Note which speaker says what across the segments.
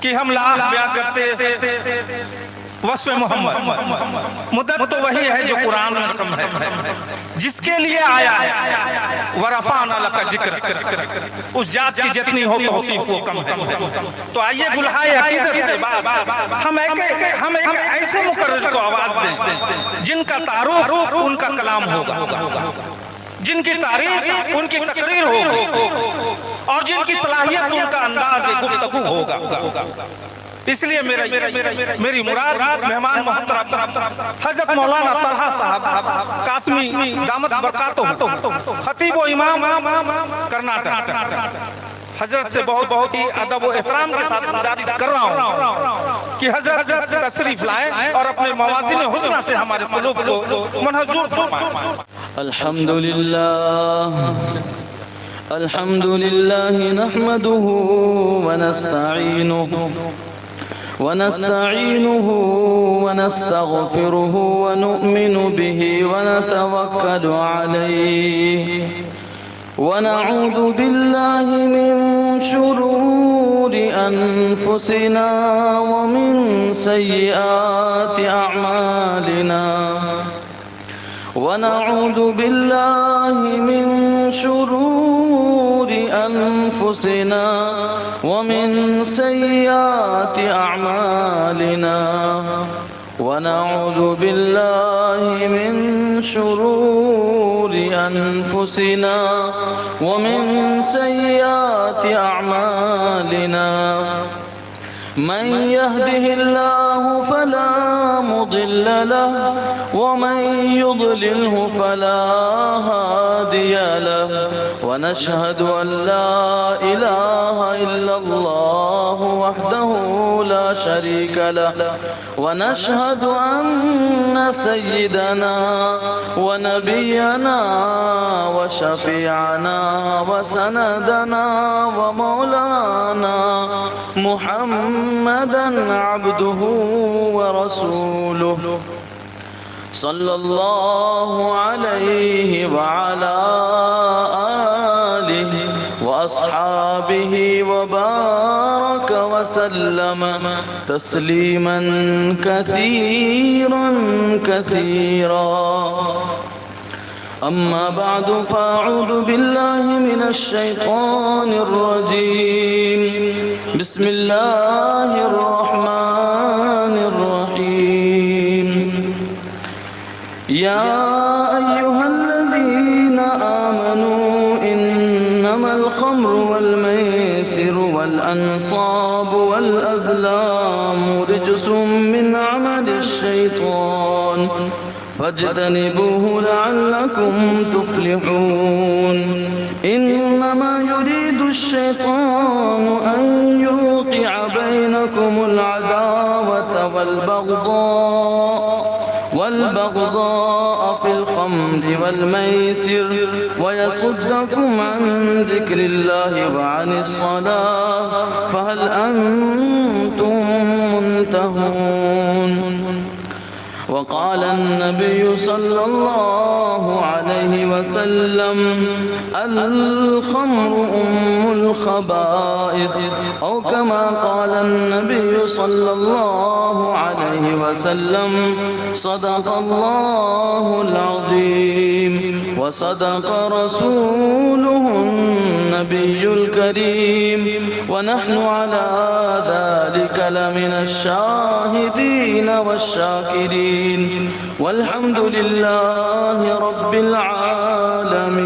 Speaker 1: کہ ہم لاکھ بیان کرتے وصف محمد، مدت تو وہی ہے جو قرآن میں رقم ہے، جس کے لیے آیا ہے وَرَفَعْنَا لَكَ ذِكْرَكَ، اس ذات کی جتنی ہو توصیف وہ کم ہے۔ تو آئیے گلہائے عقیدت کے بعد ہم ایک ایسے مقرر کو آواز دیں جن کا تعارف ان کا کلام ہوگا، جن کی تعریف ان کی تقریر ہوگی، اور جن کی صلاحیت ان کا انداز گفتگو ہوگا۔ اس لیے میری مراد مہمان محترم حضرت مولانا طلحہ صاحب قاسمی دامت برکاتہ خطیب و امام کرناٹک، حضرت سے بہت ہی ادب و احترام کے ساتھ گزارش کر رہا ہوں کہ حضرت تشریف لائیں اور اپنے موازین حسنہ سے ہمارے قلوب کو منحصور فرمائیں۔
Speaker 2: الحمدللہ نحمده ونستعينه ونستغفره ونؤمن به ونتوكل عليه ونعوذ بالله من شرور أنفسنا ومن سيئات أعمالنا ونعوذ بالله من شرور أنفسنا ومن سيئات أعمالنا ونعوذ بالله من شرور أنفسنا ومن سيئات أعمالنا من يهده الله فلا مضل له ومن يضلله فلا هادي له ونشهد أن لا إله إلا الله وحده لا شريك له ونشهد أن سيدنا ونبينا وشفيعنا وسندنا ومولانا محمدا عبده ورسوله صلى الله عليه وعلى آله وأصحابه وبارك وسلم تسليما كثيرا كثيرا أما بعد فأعوذ بالله من الشيطان الرجيم بسم الله الرحمن الرحيم يا أيها الذين آمنوا إنما الخمر والميسر والأنصاب والأزلام رجس من عمل الشيطان فاجتنبوه لعلكم تفلحون إنما يريد الشيطان أن يوقع بينكم العداوة والبغضاء في الخمر والميسر ويصدكم عن ذكر الله وعن الصلاة فهل أنتم منتهون وقال النبي صلى الله عليه وسلم الخمر أم الخبائث أو كما قال النبي صلى الله عليه وسلم صدق الله العظيم وصدق رسوله النبي الكريم ونحن على ذلك لمن الشاهدين والشاكرين والحمد لله رب العالمين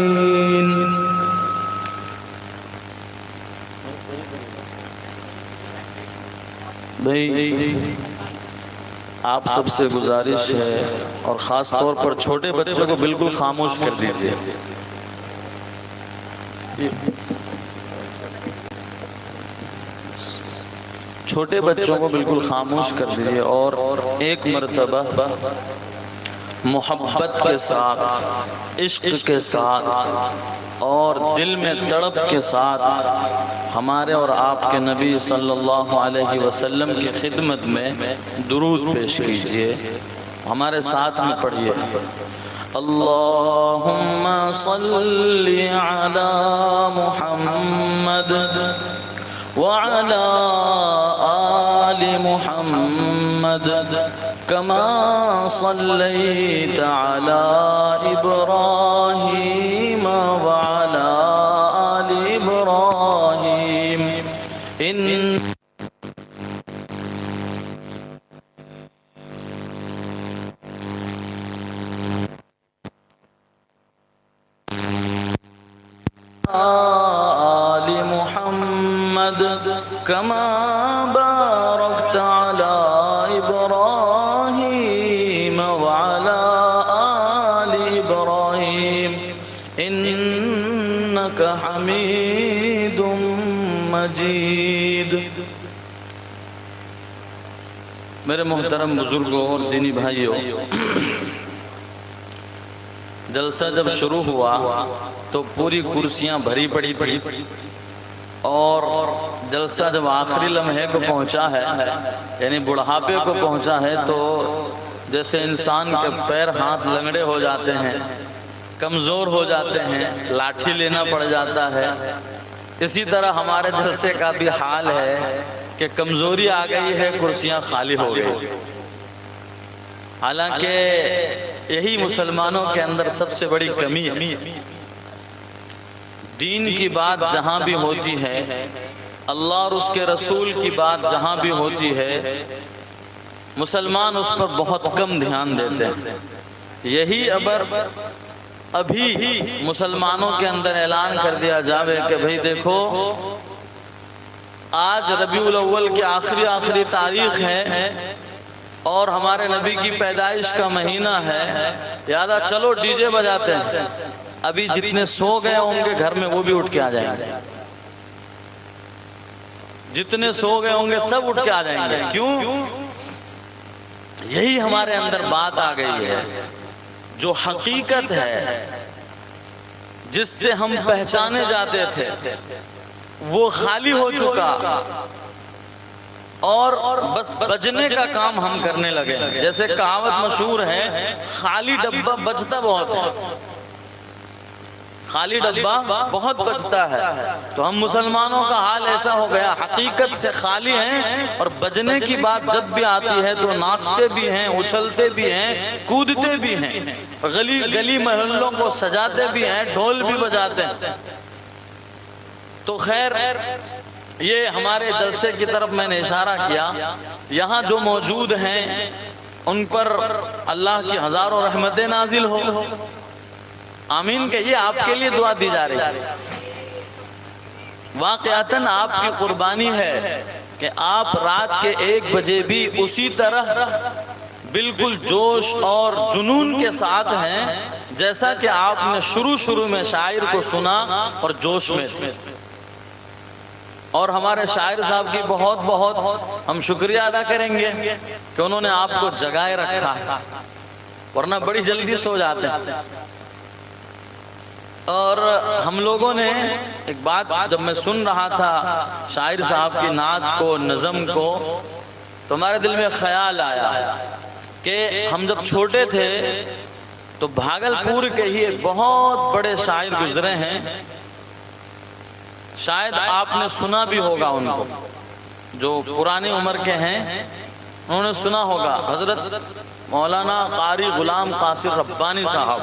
Speaker 2: بھائی آپ سب سے گزارش ہے اور خاص طور پر چھوٹے بچوں کو بالکل خاموش کر دیجئے چھوٹے بچوں کو بالکل خاموش کر دیجئے اور ایک مرتبہ محبت کے ساتھ عشق کے ساتھ اور دل میں تڑپ کے ساتھ ہمارے اور آپ کے نبی صلی اللہ علیہ وسلم کی خدمت میں درود پیش کیجئے ہمارے ساتھ میں پڑھیے اللہم صلی علی محمد وعلی محمد كما صليت على إبراهيم وعلى آل إبراهيم آل محمد كما باركت على إبراهيم وعلى آل إبراهيم إنك حميد مجيد۔ میرے محترم بزرگوں اور دینی بھائیوں، جلسہ جب شروع ہوا تو پوری کرسیاں بھری پڑی تھی، اور جلسہ جب آخری لمحے کو پہنچا ہے، یعنی بڑھاپے کو پہنچا ہے، تو جیسے انسان کے پیر ہاتھ لنگڑے ہو جاتے ہیں، کمزور ہو جاتے ہیں، لاٹھی لینا پڑ جاتا ہے، اسی طرح ہمارے جلسے کا بھی حال ہے کہ کمزوری آ گئی ہے، کرسیاں خالی ہو گئی۔ حالانکہ یہی مسلمانوں کے اندر سب سے بڑی کمی ہے۔ دین کی بات جہاں بھی ہوتی ہے، اللہ اور اس کے رسول کی بات جہاں بھی ہوتی ہے، مسلمان اس پر بہت کم دھیان دیتے ہیں۔ یہی ابھی مسلمانوں کے اندر اعلان کر دیا جاوے کہ بھئی دیکھو، آج ربیع الاول کی آخری تاریخ ہے اور ہمارے نبی کی پیدائش کا مہینہ ہے، لہذا چلو ڈی جے بجاتے ہیں۔ ابھی جتنے سو گئے ہوں گے گھر میں وہ بھی اٹھ کے آ جائیں گے، جتنے سو گئے ہوں گے سب اٹھ کے آ جائیں گے۔ کیوں؟ یہی ہمارے اندر بات آ گئی ہے، جو حقیقت ہے، جس سے ہم پہچانے جاتے تھے، وہ خالی ہو چکا، اور بس بجنے کا کام ہم کرنے لگے۔ جیسے کہاوت مشہور ہے، خالی ڈبہ بجتا بہت ہے، خالی ڈبہ بہت بجتا ہے۔ تو ہم مسلمانوں کا حال ایسا ہو گیا، حقیقت سے خالی ہیں، اور بجنے کی بات جب بھی آتی ہے تو ناچتے بھی ہیں، اچھلتے بھی ہیں، کودتے بھی ہیں، گلی محلوں کو سجاتے بھی ہیں، ڈھول بھی بجاتے ہیں۔ تو خیر، یہ ہمارے جلسے کی طرف میں نے اشارہ کیا، یہاں جو موجود ہیں ان پر اللہ کی ہزاروں رحمتیں نازل ہو، آمین کہیے۔ آپ کے لیے دعا دی جا رہی ہے، واقعتاً آپ کی قربانی ہے کہ آپ رات کے 1 بجے بھی اسی طرح بالکل جوش اور جنون کے ساتھ ہیں جیسا کہ آپ نے شروع میں شاعر کو سنا اور جوش میں تھے۔ اور ہمارے شاعر صاحب کی بہت ہم شکریہ ادا کریں گے کہ انہوں نے آپ کو جگائے رکھا ہے، ورنہ بڑی جلدی سو جاتے ہیں۔ اور ہم لوگوں نے ایک بات جب میں سن رہا تھا شاعر صاحب کی نعت کو، نظم کو، تو ہمارے دل میں خیال آیا کہ ہم جب چھوٹے تھے تو بھاگلپور کے ہی ایک بہت بڑے شاعر گزرے ہیں، شاید آپ نے سنا بھی ہوگا ان کو، جو پرانی عمر کے ہیں، انہوں نے سنا ہوگا، حضرت مولانا قاری غلام قاصر ربانی صاحب۔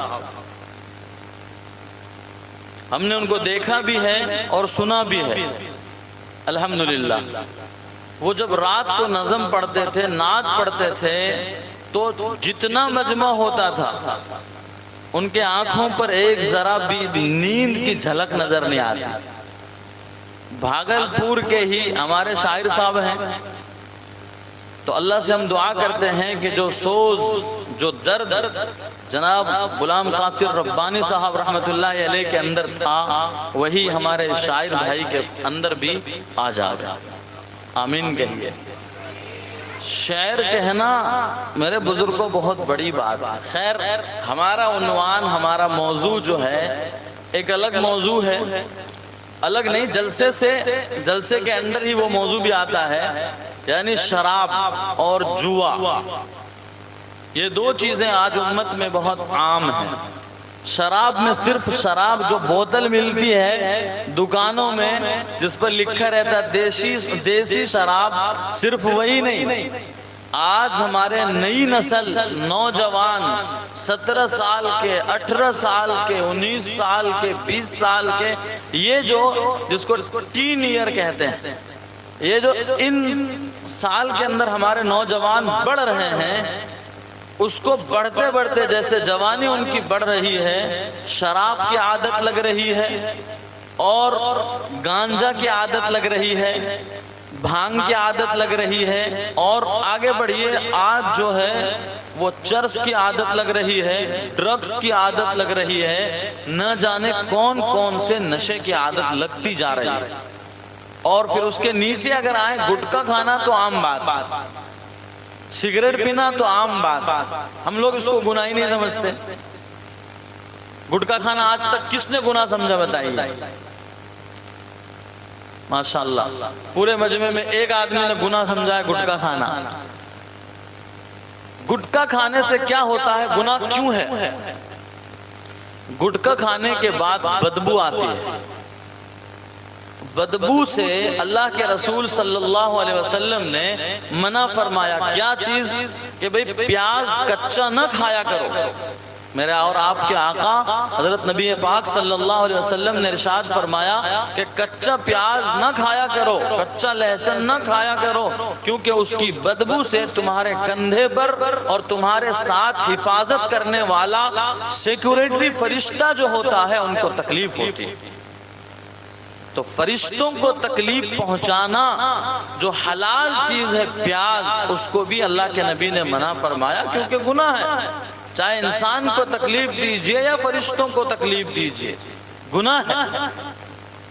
Speaker 2: ہم نے ان کو دیکھا بھی ہے اور سنا بھی ہے، الحمدللہ۔ وہ جب رات کو نظم پڑھتے تھے، نعت پڑھتے تھے، تو جتنا مجمع ہوتا تھا ان کے آنکھوں پر ایک ذرا بھی نیند کی جھلک نظر نہیں آتی۔ بھاگلپور کے ہی ہمارے شاعر صاحب ہیں، تو اللہ سے ہم دعا کرتے ہیں کہ جو سوز، جو درد جناب غلام قاصر ربانی صاحب رحمت اللہ علیہ کے اندر تھا، وہی ہمارے شاعر بھائی کے اندر بھی آ جائے، آمین کہیے۔ شعر کہنا میرے بزرگوں بہت بڑی بات ہے۔ خیر، ہمارا عنوان، ہمارا موضوع جو ہے ایک الگ موضوع ہے، الگ نہیں، جلسے کے اندر ہی وہ موضوع بھی آتا ہے، یعنی شراب اور جوا۔ یہ دو چیزیں آج امت میں بہت عام ہیں، شراب میں صرف شراب جو بوتل ملتی ہے دکانوں میں جس پر لکھا رہتا ہے دیسی شراب، صرف وہی نہیں، آج ہمارے نئی نسل نوجوان 17 سال کے، 18 سال کے، 19 سال کے، 20 سال کے، یہ جو جس کو ٹین ایئر کہتے ہیں، یہ جو ان سال کے اندر ہمارے نوجوان بڑھ رہے ہیں، اس کو بڑھتے بڑھتے جیسے جوانی ان کی بڑھ رہی ہے، شراب کی عادت لگ رہی ہے، اور گانجا کی عادت لگ رہی ہے، بھانگ کی عادت لگ رہی ہے، اور آگے بڑھیے آج جو ہے وہ چرس کی عادت لگ رہی ہے، ڈرگز کی عادت لگ رہی ہے، نہ جانے کون کون سے نشے کی عادت لگتی جا رہی ہے۔ اور پھر اس کے نیچے اگر آئیں، گٹکا کھانا تو عام بات، سگریٹ پینا تو عام بات، ہم لوگ اس کو گناہ ہی نہیں سمجھتے۔ گٹکا کھانا آج تک کس نے گناہ سمجھا بتائیے؟ ماشاءاللہ پورے مجمع میں ایک آدمی نے گناہ سمجھا ہے گٹکا کھانا۔ گٹکا کھانے سے کیا ہوتا ہے؟ گناہ کیوں ہے؟ گٹکا کھانے کے بعد بدبو آتی ہے، بدبو سے اللہ کے رسول صلی اللہ علیہ وسلم نے منع فرمایا۔ کیا چیز؟ کہ بھئی پیاز کچا نہ کھایا کرو۔ میرے اور آپ کے آقا حضرت نبی پاک صلی اللہ علیہ وسلم نے ارشاد فرمایا کہ کچا پیاز نہ کھایا کرو، کچا لہسن نہ کھایا کرو، کیونکہ اس کی بدبو سے تمہارے کندھے پر اور تمہارے ساتھ حفاظت کرنے والا سیکورٹی فرشتہ جو ہوتا ہے ان کو تکلیف ہوتی ہے۔ تو فرشتوں کو تکلیف پہنچانا جو حلال چیز ہے پیاز، اس کو بھی اللہ کے نبی نے منع فرمایا، کیونکہ گناہ ہے۔ چاہے انسان کو تکلیف دیجئے یا فرشتوں کو تکلیف دیجئے، گناہ ہے۔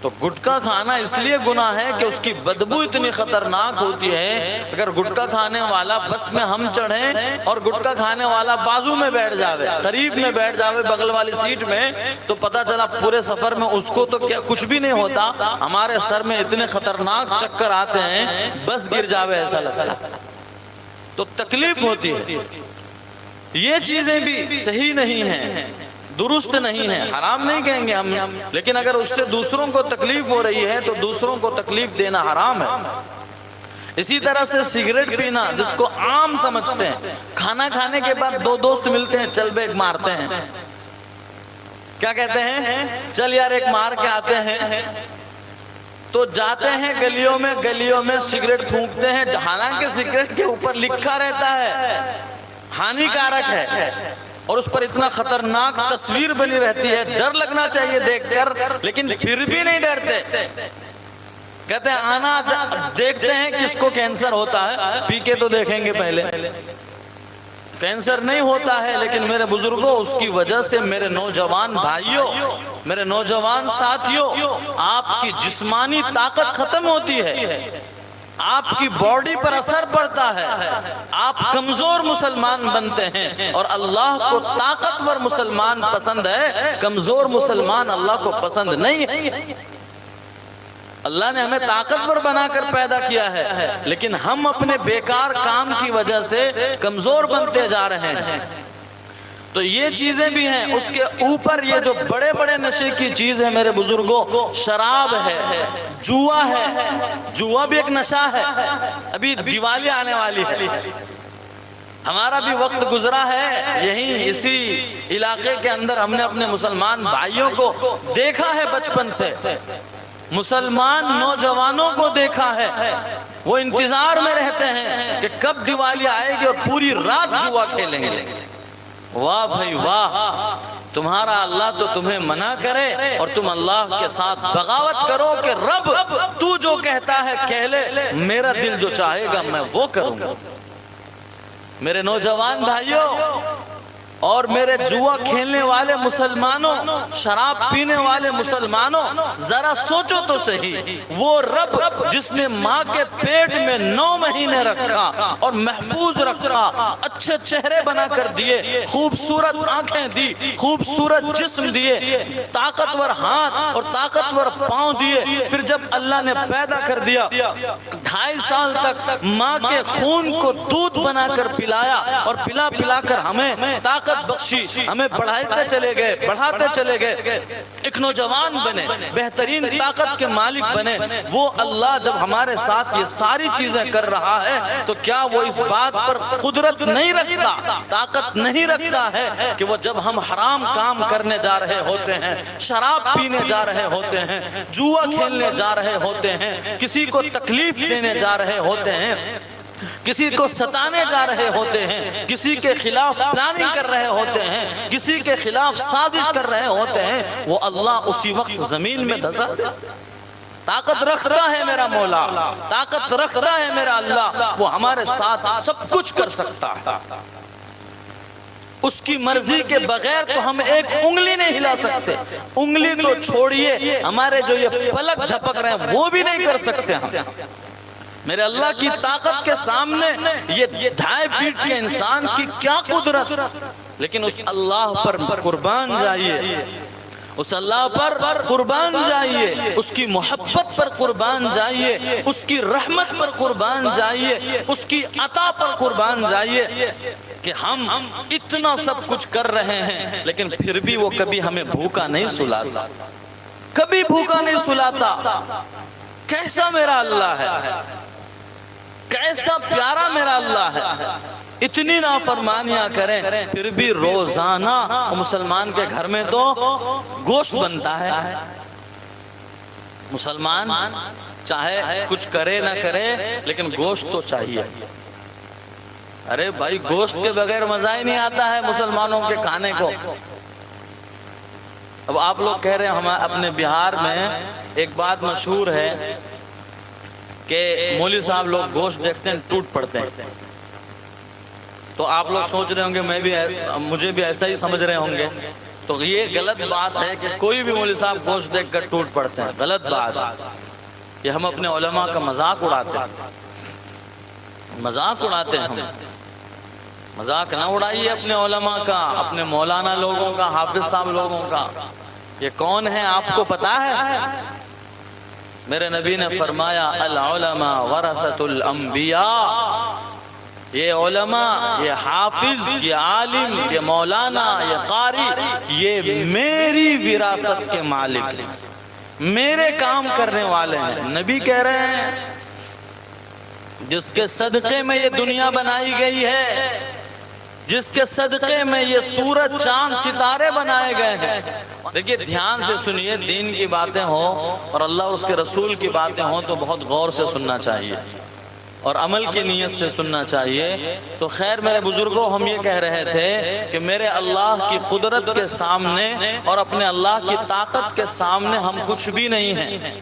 Speaker 2: تو گٹکا کھانا اس لیے گناہ ہے کہ اس کی بدبو اتنی خطرناک ہوتی ہے، اگر گٹکا کھانے والا بس میں ہم چڑھیں اور گٹکا کھانے والا بازو میں بیٹھ جاوے، قریب میں بیٹھ جاوے بغل والی سیٹ میں، تو پتہ چلا پورے سفر میں اس کو تو کیا کچھ بھی نہیں ہوتا، ہمارے سر میں اتنے خطرناک چکر آتے ہیں بس گر جاوے ایسا لگتا، تو تکلیف ہوتی ہے۔ یہ چیزیں بھی صحیح نہیں ہیں، درست نہیں ہے، حرام نہیں کہیں گے ہم، لیکن اگر اس سے دوسروں کو تکلیف ہو رہی ہے تو دوسروں کو تکلیف دینا حرام ہے۔ اسی طرح سے سگریٹ پینا جس کو عام سمجھتے ہیں، کھانا کھانے کے بعد دو دوست ملتے ہیں، چل بیگ مارتے ہیں، کیا کہتے ہیں؟ چل یار ایک مار کے آتے ہیں، تو جاتے ہیں گلیوں میں سگریٹ پھونکتے ہیں، حالانکہ سگریٹ کے اوپر لکھا رہتا ہے ہانی کارک ہے، اور اس پر اتنا خطرناک تصویر بنی رہتی ہے، ڈر لگنا چاہیے دیکھ کر، لیکن پھر بھی نہیں ڈرتے۔ کہتے ہیں آنا دیکھتے ہیں کس کو کینسر ہوتا ہے، پی کے تو دیکھیں گے پہلے۔ کینسر نہیں ہوتا ہے، لیکن میرے بزرگوں اس کی وجہ سے میرے نوجوان بھائیوں، میرے نوجوان ساتھیوں، آپ کی جسمانی طاقت ختم ہوتی ہے، آپ کی باڈی پر اثر پڑتا ہے، آپ کمزور مسلمان بنتے ہیں، اور اللہ کو طاقتور مسلمان پسند ہے، کمزور مسلمان اللہ کو پسند نہیں ہے۔ اللہ نے ہمیں طاقتور بنا کر پیدا کیا ہے، لیکن ہم اپنے بیکار کام کی وجہ سے کمزور بنتے جا رہے ہیں۔ تو یہ چیزیں بھی ہیں، اس کے اوپر یہ جو بڑے بڑے نشے کی چیز ہے میرے بزرگوں، شراب ہے، جوا ہے، جوا بھی ایک نشہ ہے۔ ابھی دیوالی آنے والی ہے، ہمارا بھی وقت گزرا ہے یہیں اسی علاقے کے اندر، ہم نے اپنے مسلمان بھائیوں کو دیکھا ہے بچپن سے، مسلمان نوجوانوں کو دیکھا ہے، وہ انتظار میں رہتے ہیں کہ کب دیوالی آئے گی اور پوری رات جوا کھیلیں گے۔ واہ بھائی واہ، تمہارا اللہ تو تمہیں منع کرے اور تم اللہ کے ساتھ بغاوت کرو کہ رب تو جو کہتا ہے کہہ لے، میرا دل جو چاہے گا میں وہ کروں گا۔ میرے نوجوان بھائیوں اور میرے جوا کھیلنے والے مسلمانوں، شراب پینے والے مسلمانوں، ذرا سوچو تو صحیح، وہ رب جس نے ماں کے پیٹ میں 9 مہینے رکھا اور محفوظ رکھا، اچھے چہرے بنا کر دیے، خوبصورت آنکھیں دی، خوبصورت جسم دیے، طاقتور ہاتھ اور طاقتور پاؤں دیے، پھر جب اللہ نے پیدا کر دیا، 2.5 سال تک ماں کے خون کو دودھ بنا کر پلایا اور پلا پلا کر ہمیں طاقت بخشی، ہمیں بڑھاتے چلے گئے، ایک نوجوان بنے، بہترین طاقت کے مالک بنے۔ وہ اللہ جب ہمارے ساتھ یہ ساری چیزیں کر رہا ہے تو کیا وہ اس بات پر قدرت نہیں رکھتا، طاقت نہیں رکھتا ہے کہ وہ جب ہم حرام کام کرنے جا رہے ہوتے ہیں، شراب پینے جا رہے ہوتے ہیں، جوا کھیلنے جا رہے ہوتے ہیں، کسی کو تکلیف دینے جا رہے ہوتے ہیں، کسی کو ستانے جا رہے ہوتے ہیں، کسی کے خلاف پلاننگ کر رہے ہوتے ہیں، کسی کے خلاف سازش کر رہے ہوتے ہیں، وہ اللہ اسی وقت زمین میں دھسا دے۔ طاقت رکھتا ہے میرا مولا، طاقت رکھتا ہے میرا اللہ، وہ ہمارے ساتھ سب کچھ کر سکتا ہے۔ اس کی مرضی کے بغیر تو ہم ایک انگلی نہیں ہلا سکتے، انگلی تو چھوڑیے، ہمارے جو یہ پلک جھپک رہے ہیں وہ بھی نہیں کر سکتے ہم۔ میرے اللہ کی طاقت کے سامنے یہ 2.5 فیٹ کے انسان کی کیا قدرت، لیکن اس اللہ پر قربان جائیے، اس اللہ پر قربان جائیے، اس کی محبت پر قربان جائیے، اس کی رحمت پر قربان جائیے، اس کی عطا پر قربان جائیے کہ ہم اتنا سب کچھ کر رہے ہیں لیکن پھر بھی وہ کبھی ہمیں بھوکا نہیں سلاتا، کبھی بھوکا نہیں سلاتا۔ کیسا میرا اللہ ہے، کیسا پیارا میرا اللہ ہے۔ اتنی نافرمانیاں کریں پھر بھی روزانہ مسلمان کے گھر میں تو گوشت بنتا ہے۔ مسلمان چاہے کچھ کرے نہ کرے لیکن گوشت تو چاہیے۔ ارے بھائی گوشت کے بغیر مزہ ہی نہیں آتا ہے مسلمانوں کے کھانے کو۔ اب آپ لوگ کہہ رہے ہیں ہمارے اپنے بہار میں ایک بات مشہور ہے کہ مولوی صاحب لوگ گوشت دیکھتے ہیں ٹوٹ پڑتے ہیں، تو آپ لوگ سوچ رہے ہوں گے مجھے بھی ایسا ہی سمجھ رہے ہوں گے، تو یہ غلط بات ہے کہ کوئی بھی مولوی صاحب گوشت دیکھ کر ٹوٹ پڑتے ہیں، غلط بات ہے۔ یہ ہم اپنے علماء کا مذاق اڑاتے ہیں، مذاق اڑاتے ہیں ہم۔ مذاق نہ اڑائیے اپنے علماء کا، اپنے مولانا لوگوں کا، حافظ صاحب لوگوں کا۔ یہ کون ہے آپ کو پتا ہے؟ میرے نبی نے فرمایا العلماء ورثۃ الانبیاء، یہ علماء، یہ حافظ، یہ عالم، یہ مولانا، یہ قاری، یہ میری وراثت کے مالک ہیں، میرے کام کرنے والے ہیں۔ نبی کہہ رہے ہیں جس کے صدقے میں یہ دنیا بنائی گئی ہے، جس کے صدقے میں یہ سورج چاند ستارے بنائے گئے ہیں۔ دیکھیے دھیان سے سنیے، دین کی باتیں ہوں اور اللہ اور اس کے رسول کی باتیں ہوں تو بہت غور سے سننا چاہیے اور عمل کی نیت سے سننا چاہیے۔ تو خیر میرے بزرگوں، ہم یہ کہہ رہے تھے کہ میرے اللہ کی قدرت کے سامنے اور اپنے اللہ کی طاقت کے سامنے ہم کچھ بھی نہیں ہیں،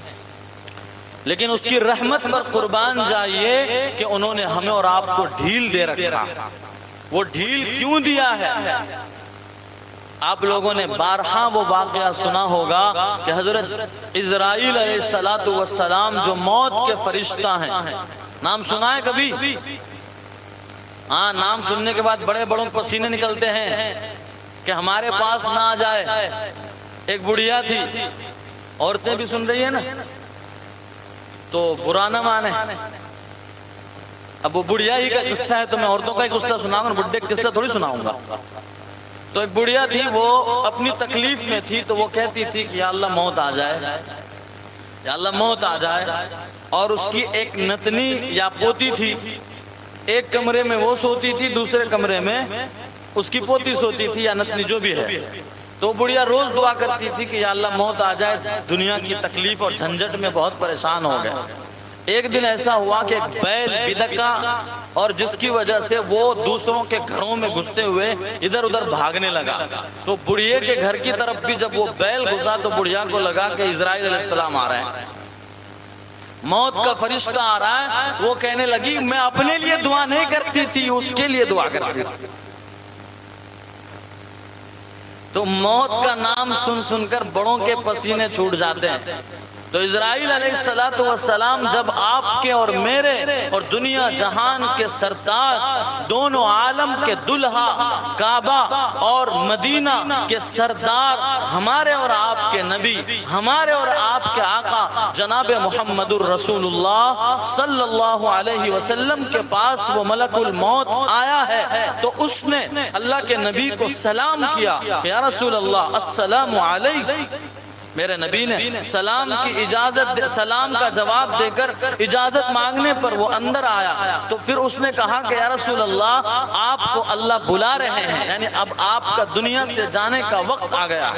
Speaker 2: لیکن اس کی رحمت پر قربان جائیے کہ انہوں نے ہمیں اور آپ کو ڈھیل دے رکھا۔ وہ ڈھیل کیوں دیا ہے؟ آپ لوگوں نے بارہا وہ واقعہ سنا ہوگا کہ حضرت اسرائیل علیہ السلام جو موت کے فرشتہ ہیں، نام سنا ہے کبھی؟ ہاں، نام سننے کے بعد بڑے بڑوں پسینے نکلتے ہیں کہ ہمارے پاس نہ آ جائے۔ ایک بڑھیا تھی، عورتیں بھی سن رہی ہیں نا تو برا نہ مانے، اب وہ بڑھیا ہی کا قصہ ہے تو میں عورتوں کا ہی قصہ سناؤں گا، بڈھے کا قصہ تھوڑی سناؤں گا۔ تو ایک بڑھیا تھی، وہ اپنی تکلیف میں تھی تو وہ کہتی تھی کہ یا اللہ موت آ جائے، یا اللہ موت آ جائے۔ اور اس کی ایک نتنی یا پوتی تھی، ایک کمرے میں وہ سوتی تھی، دوسرے کمرے میں اس کی پوتی سوتی تھی یا نتنی جو بھی ہے۔ تو بڑھیا روز دعا کرتی تھی کہ یا اللہ موت آ جائے، دنیا کی تکلیف اور جھنجٹ میں بہت پریشان ہو گئے۔ ایک دن ایسا ہوا کہ ایک بیل بدکا اور جس کی وجہ سے وہ دوسروں کے گھروں میں گھستے ہوئے ادھر ادھر بھاگنے لگا۔ تو بڑھیا کے گھر کی طرف بھی جب وہ بیل گھسا تو بڑھیا کو لگا کہ اسرائیل علیہ السلام آ رہے ہیں، موت کا فرشتہ آ رہا ہے۔ وہ کہنے لگی میں اپنے لیے دعا نہیں کرتی تھی، اس کے لیے دعا کرتی تھی۔ تو موت کا نام سن سن کر بڑوں کے پسینے چھوٹ جاتے ہیں۔ تو اسرائیل علیہ السلام جب آپ کے اور میرے اور دنیا جہان کے سرتاج، دونوں عالم کے دلہا، کعبہ اور مدینہ کے سردار، ہمارے اور آپ کے نبی، ہمارے اور آپ کے آقا جناب محمد الرسول اللہ صلی اللہ علیہ وسلم کے پاس وہ ملک الموت آیا ہے، تو اس نے اللہ کے نبی کو سلام کیا، یا رسول اللہ السلام علیکم۔ میرے نبی نے سلام کی اجازت، سلام کا جواب دے کر اجازت مانگنے پر وہ اندر آیا، تو پھر اس نے کہا کہ یا رسول اللہ آپ کو اللہ بلا رہے ہیں، یعنی اب آپ کا دنیا سے جانے کا وقت آ گیا۔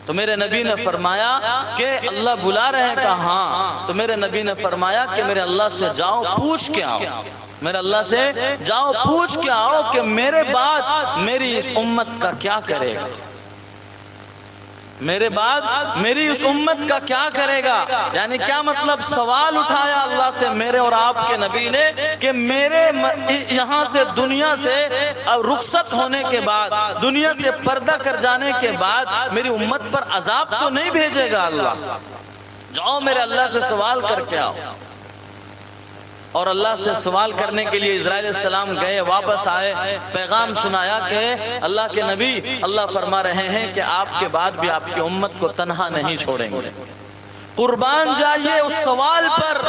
Speaker 2: تو میرے نبی نے فرمایا کہ اللہ بلا رہے ہیں، کہا ہاں۔ تو میرے نبی نے فرمایا کہ میرے اللہ سے جاؤ پوچھ کے آؤ، میرے اللہ سے جاؤ پوچھ کے آؤ کہ میرے بعد میری اس امت کا کیا کرے گا، میرے بعد میری اس امت کا کیا کرے گا۔ یعنی کیا مطلب؟ سوال اٹھایا اللہ سے میرے اور آپ کے نبی نے کہ میرے یہاں سے دنیا سے رخصت ہونے کے بعد، دنیا سے پردہ کر جانے کے بعد میری امت پر عذاب تو نہیں بھیجے گا اللہ؟ جاؤ میرے اللہ سے سوال کر کے آؤ۔ اور اللہ سے سوال کرنے کے لیے اسرائیل علیہ السلام گئے، واپس آئے، پیغام سنایا کہ اللہ کے نبی، اللہ فرما رہے ہیں کہ آپ کے بعد بھی آپ کی امت کو تنہا نہیں چھوڑیں گے۔ قربان جائیے اس سوال پر،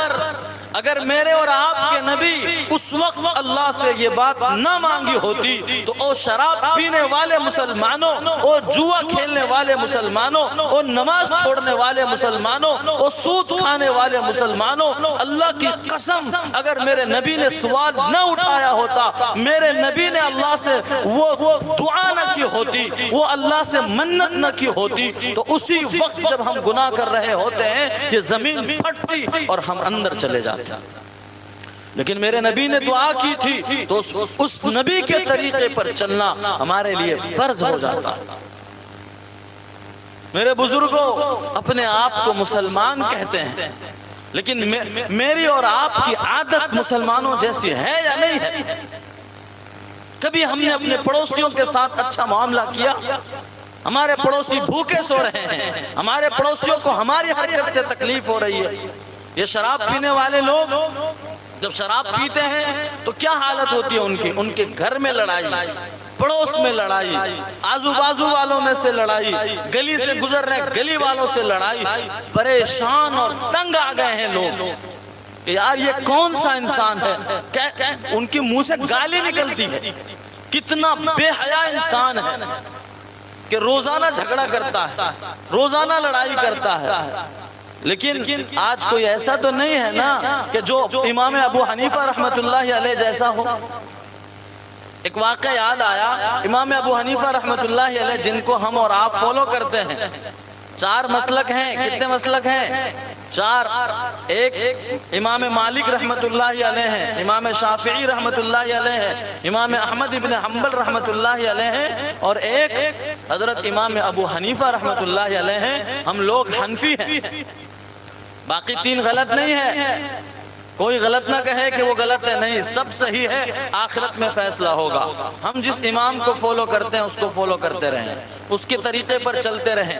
Speaker 2: اگر میرے اور آپ کے نبی اس وقت اللہ سے یہ بات نہ مانگی ہوتی تو او شراب پینے والے مسلمانوں، او جوا کھیلنے والے مسلمانوں، او نماز چھوڑنے والے مسلمانوں، او سود کھانے والے مسلمانوں، اللہ کی قسم اگر میرے نبی نے سوال نہ اٹھایا ہوتا، میرے نبی نے اللہ سے وہ دعا نہ کی ہوتی، وہ اللہ سے منت نہ کی ہوتی، تو اسی وقت جب ہم گناہ کر رہے ہوتے ہیں یہ زمین پھٹتی اور ہم اندر چلے جاتے۔ لیکن میرے نبی نے دعا کی تھی تو اس نبی کے طریقے پر چلنا ہمارے لیے فرض ہو جاتا۔ میرے بزرگوں، اپنے آپ کو مسلمان کہتے ہیں، لیکن میری اور آپ کی عادت مسلمانوں جیسی ہے یا نہیں ہے؟ کبھی ہم نے اپنے پڑوسیوں کے ساتھ اچھا معاملہ کیا؟ ہمارے پڑوسی بھوکے سو رہے ہیں، ہمارے پڑوسیوں کو ہماری حرکت سے تکلیف ہو رہی ہے۔ یہ شراب پینے والے لوگ جب شراب پیتے ہیں تو کیا حالت ہوتی ہے ان کے گھر میں لڑائی، پڑوس میں لڑائی، آزو بازو والوں میں سے لڑائی، گلی سے گزر رہے گلی والوں سے لڑائی، پریشان اور تنگ آ گئے ہیں لوگ کہ یار یہ کون سا انسان ہے، ان کی منہ سے گالی نکلتی ہے، کتنا بے حیا انسان ہے کہ روزانہ جھگڑا کرتا ہے، روزانہ لڑائی کرتا ہے۔ لیکن آج کوئی ایسا تو نہیں ہے نا کہ جو امام ابو حنیفہ رحمت اللہ علیہ جیسا ہو۔ ایک واقعہ یاد آیا، امام ابو حنیفہ رحمت اللہ علیہ جن کو ہم اور آپ فالو کرتے ہیں، 4 مسلک ہیں۔ کتنے مسلک ہیں؟ 4۔ ایک امام مالک رحمت اللہ علیہ ہیں، امام شافعی رحمت اللہ علیہ ہیں، امام احمد ابن حنبل رحمت اللہ علیہ ہیں، اور ایک حضرت امام ابو حنیفہ رحمت اللہ علیہ ہیں۔ ہم لوگ حنفی ہیں۔ باقی 3 غلط نہیں ہے، کوئی غلط نہ کہے کہ وہ غلط ہے، نہیں، سب صحیح ہے، آخرت میں فیصلہ ہوگا۔ ہم جس امام کو فالو کرتے ہیں اس کو فالو کرتے رہیں، اس کے طریقے پر چلتے رہیں۔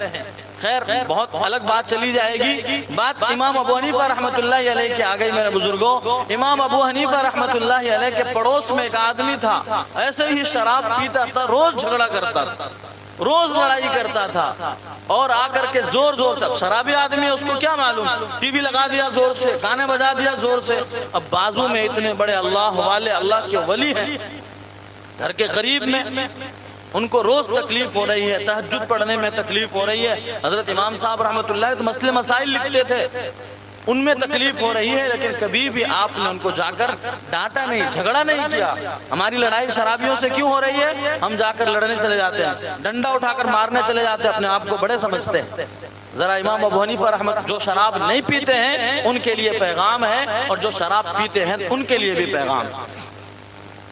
Speaker 2: خیر، بہت الگ بات چلی جائے گی۔ بات امام ابو حنیفہ رحمت اللہ علیہ کی آ گئی میرے بزرگوں۔ امام ابو حنیفہ رحمت اللہ علیہ کے پڑوس میں ایک آدمی تھا، ایسے ہی شراب پیتا تھا، روز جھگڑا کرتا تھا، روز لڑائی کرتا تھا، اور آ کر کے زور زور سے، شرابی آدمی ہے اس کو کیا معلوم، ٹی وی لگا دیا زور سے، گانے بجا دیا زور سے۔ اب بازو میں اتنے بڑے اللہ والے، اللہ کے ولی ہیں گھر کے قریب میں، ان کو روز تکلیف ہو رہی ہے، تہجد پڑھنے میں تکلیف ہو رہی ہے۔ حضرت امام صاحب رحمت اللہ تو مسئلے مسائل لکھتے تھے، ان میں تکلیف ہو رہی ہے، لیکن کبھی بھی آپ نے ان کو جا کر ڈانٹا نہیں، جھگڑا نہیں کیا۔ ہماری لڑائی شرابیوں سے کیوں ہو رہی ہے؟ ہم جا کر لڑنے چلے جاتے ہیں، ڈنڈا اٹھا کر مارنے چلے جاتے ہیں، اپنے آپ کو بڑے سمجھتے ہیں۔ ذرا امام ابو حنیفہ رحمت، جو شراب نہیں پیتے ہیں ان کے لیے پیغام ہے، اور جو شراب پیتے ہیں ان کے لیے بھی پیغام۔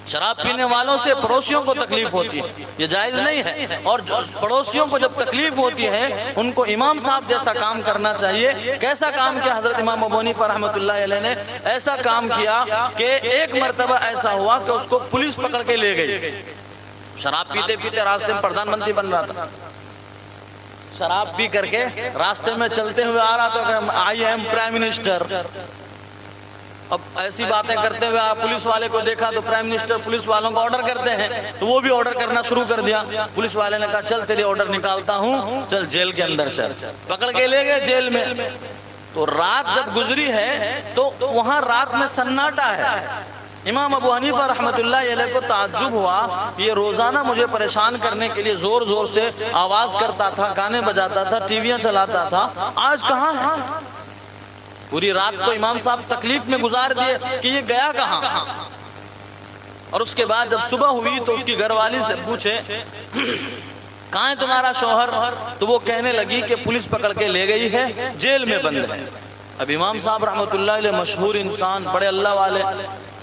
Speaker 2: شراب پینے والوں سے پڑوسیوں کو تکلیف ہوتی ہے، یہ جائز نہیں ہے، اور پڑوسیوں کو جب تکلیف ہوتی ہے ان کو امام صاحب جیسا کام کرنا چاہیے۔ کیسا کام کیا حضرت امام ابو حنیفہ رحمت اللہ علیہ نے؟ ایسا کام کیا کہ ایک مرتبہ ایسا ہوا کہ اس کو پولیس پکڑ کے لے گئی، شراب پیتے پیتے راستے میں پردھان منتری بن رہا تھا، شراب پی کر کے راستے میں چلتے ہوئے آ رہا تو کہ آئی ایم پرائم منسٹر. اب ایسی باتیں کرتے ہوئے آپ پولیس والے کو دیکھا تو پرائم منسٹر پولیس والوں کو آرڈر کرتے ہیں تو وہ بھی آرڈر کرنا شروع کر دیا. پولیس والے نے کہا چل تیری آرڈر نکالتا ہوں, چل جیل کے اندر چل. پکڑ کے لے گئے جیل میں. تو رات جب گزری ہے تو وہاں رات میں سناٹا ہے. امام ابو حنیفہ رحمۃ اللہ علیہ کو تعجب ہوا, یہ روزانہ مجھے پریشان کرنے کے لیے زور زور سے آواز کرتا تھا, گانے بجاتا تھا, ٹی ویاں چلاتا تھا, آج کہاں ہے؟ پوری رات کو امام صاحب تکلیف میں گزار دیے کہ یہ گیا کہاں. اور اس کے بعد جب صبح ہوئی تو اس کی گھر والی سے پوچھے کہاں ہے تمہارا شوہر؟ تو وہ کہنے لگی کہ پولیس پکڑ کے لے گئی ہے, جیل میں بند ہے. اب امام صاحب رحمۃ اللہ علیہ مشہور انسان, بڑے اللہ والے,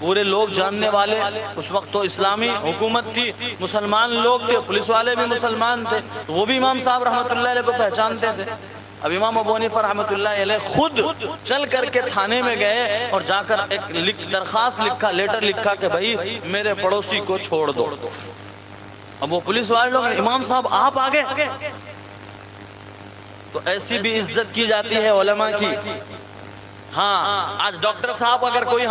Speaker 2: پورے لوگ جاننے والے. اس وقت تو اسلامی حکومت تھی, مسلمان لوگ تھے, پولیس والے بھی مسلمان تھے, تو وہ بھی امام صاحب رحمۃ اللہ علیہ کو پہچانتے تھے. اب امام ابو حنیفہ رحمۃ اللہ علیہ خود چل کر کے تھانے میں گئے اور جا کر ایک درخواست لکھا, لیٹر لکھا کہ بھائی میرے پڑوسی کو چھوڑ دو. اب وہ پولیس والے لوگ, امام صاحب آپ آگے. تو ایسی بھی عزت کی جاتی ہے علماء کی. ہاں آج ڈاکٹر صاحب, اگر کوئی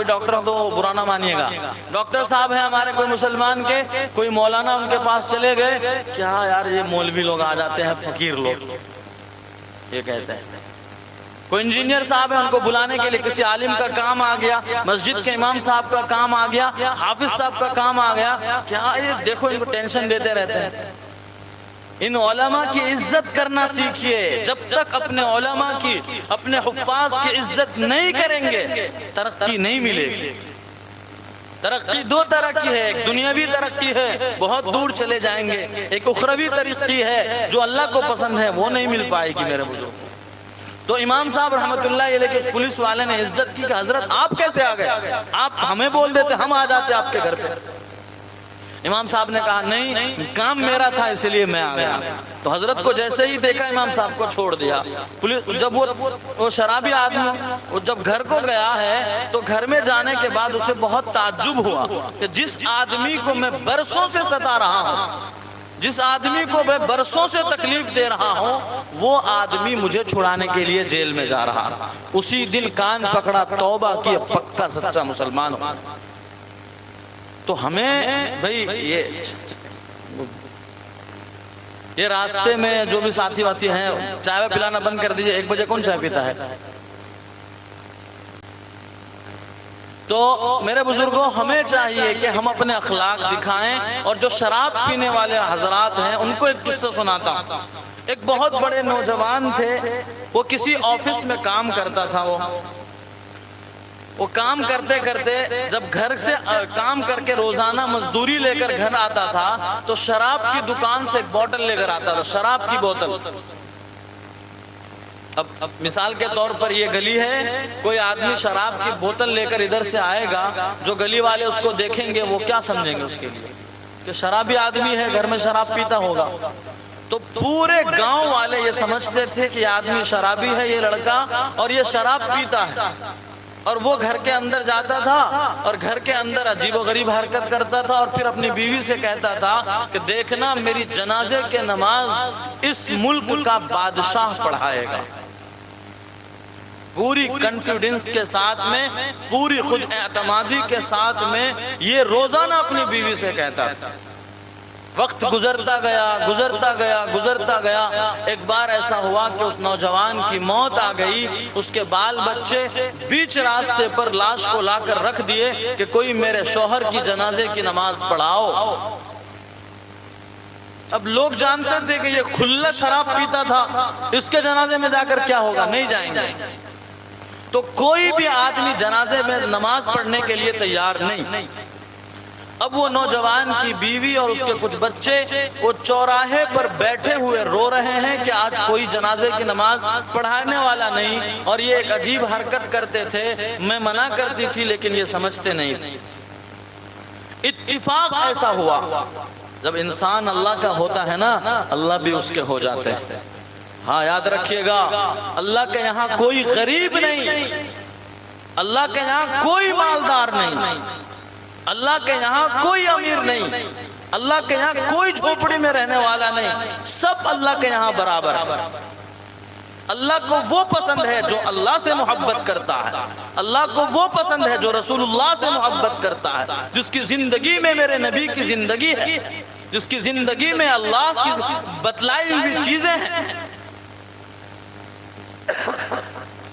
Speaker 2: ڈاکٹر ہو تو برا نہ مانیے گا, ڈاکٹر صاحب ہیں ہمارے کوئی مسلمان کے, کوئی مولانا ان کے پاس چلے گئے, کیا یار یہ مولوی لوگ آ جاتے ہیں, فقیر لوگ, یہ کہتے ہیں. کوئی انجینئر صاحب ہیں, ان کو بلانے کے لیے کسی عالم کا کام آ گیا, مسجد کے امام صاحب کا کام آ گیا, حافظ صاحب کا کام آ گیا, کیا یہ دیکھو ان کو ٹینشن دیتے رہتے ہیں. ان علماء کی عزت کرنا سیکھیے. جب تک اپنے علماء کی, اپنے حفاظ کی عزت نہیں کریں گے ترقی نہیں ملے گی. ترقی دو طرح کی ہے, ایک دنیاوی ترقی ہے, بہت دور چلے جائیں گے, ایک اخروی ترقی ہے جو اللہ کو پسند ہے, وہ نہیں مل پائے گی میرے بزرگوں. تو امام صاحب رحمۃ اللہ علیہ کے اس پولیس والے نے عزت کی کہ حضرت آپ کیسے آ گئے, آپ ہمیں بول دیتے ہم آ جاتے آپ کے گھر پہ. امام صاحب نے کہا نہیں, کام میرا تھا اس لیے میں آ گیا. تو حضرت کو جیسے ہی دیکھا امام صاحب کو چھوڑ دیا. پولیس جب وہ شرابی آدمی وہ جب گھر کو گیا ہے تو گھر میں جانے کے بعد اسے بہت تعجب ہوا کہ جس آدمی کو میں برسوں سے ستا رہا ہوں, جس آدمی کو میں برسوں سے تکلیف دے رہا ہوں, وہ آدمی مجھے چھڑانے کے لیے جیل میں جا رہا. اسی دن کان پکڑا, توبہ کی, پکا سچا مسلمان ہو. تو ہمیں بھئی یہ راستے میں جو بھی ساتھی واتی ہیں, چائے پلانا بند کر دیجئے, 1 بجے کون چائے پیتا ہے؟ تو میرے بزرگوں ہمیں چاہیے کہ ہم اپنے اخلاق دکھائیں. اور جو شراب پینے والے حضرات ہیں ان کو ایک قصہ سناتا ہوں. ایک بہت بڑے نوجوان تھے, وہ کسی آفس میں کام کرتا تھا. وہ کام کرتے کرتے جب گھر سے کام کر کے روزانہ مزدوری لے کر گھر آتا تھا تو شراب کی دکان سے ایک بوتل لے کر آتا تھا, شراب کی بوتل. اب مثال کے طور پر یہ گلی ہے, کوئی آدمی شراب کی بوتل لے کر ادھر سے آئے گا, جو گلی والے اس کو دیکھیں گے وہ کیا سمجھیں گے اس کے لیے کہ شرابی آدمی ہے, گھر میں شراب پیتا ہوگا. تو پورے گاؤں والے یہ سمجھتے تھے کہ یہ آدمی شرابی ہے, یہ لڑکا, اور یہ شراب پیتا ہے. اور وہ گھر کے اندر جاتا تھا اور گھر کے اندر عجیب و غریب حرکت کرتا تھا, اور پھر اپنی بیوی سے کہتا تھا کہ دیکھنا میری جنازے کے نماز اس ملک کا بادشاہ پڑھائے گا. پوری کنفیڈنس کے ساتھ میں, پوری خود اعتمادی کے ساتھ میں یہ روزانہ اپنی بیوی سے کہتا تھا. وقت گزرتا گیا گزرتا گیا گزرتا گیا. ایک بار ایسا ہوا کہ اس نوجوان کی موت آ گئی, اس کے بال بچے بیچ راستے پر لاش کو لا کر رکھ دیے کہ کوئی میرے شوہر کی جنازے کی نماز پڑھاؤ. اب لوگ جانتے تھے کہ یہ کھلا شراب پیتا تھا, اس کے جنازے میں جا کر کیا ہوگا, نہیں جائیں گے. تو کوئی بھی آدمی جنازے میں نماز پڑھنے کے لیے تیار نہیں. اب وہ نوجوان کی بیوی اور اس کے کچھ بچے وہ چوراہے پر بیٹھے ہوئے رو رہے ہیں کہ آج کوئی جنازے کی نماز پڑھانے والا نہیں. اور یہ ایک عجیب حرکت کرتے تھے, میں منع کرتی تھی لیکن یہ سمجھتے نہیں تھے. اتفاق ایسا ہوا, جب انسان اللہ کا ہوتا ہے نا, اللہ بھی اس کے ہو جاتے ہیں. ہاں یاد رکھیے گا, اللہ کے یہاں کوئی غریب نہیں, اللہ کے یہاں کوئی مالدار نہیں, اللہ کے یہاں کوئی امیر نہیں, اللہ کے یہاں کوئی جھوپڑی میں رہنے والا نہیں، سب اللہ کے یہاں برابر ہے۔ اللہ کو وہ پسند ہے جو اللہ سے محبت کرتا ہے، اللہ کو وہ پسند ہے جو رسول اللہ سے محبت کرتا ہے، جس کی زندگی میں میرے نبی کی زندگی ہے، جس کی زندگی میں اللہ کی بتلائی ہوئی چیزیں ہیں۔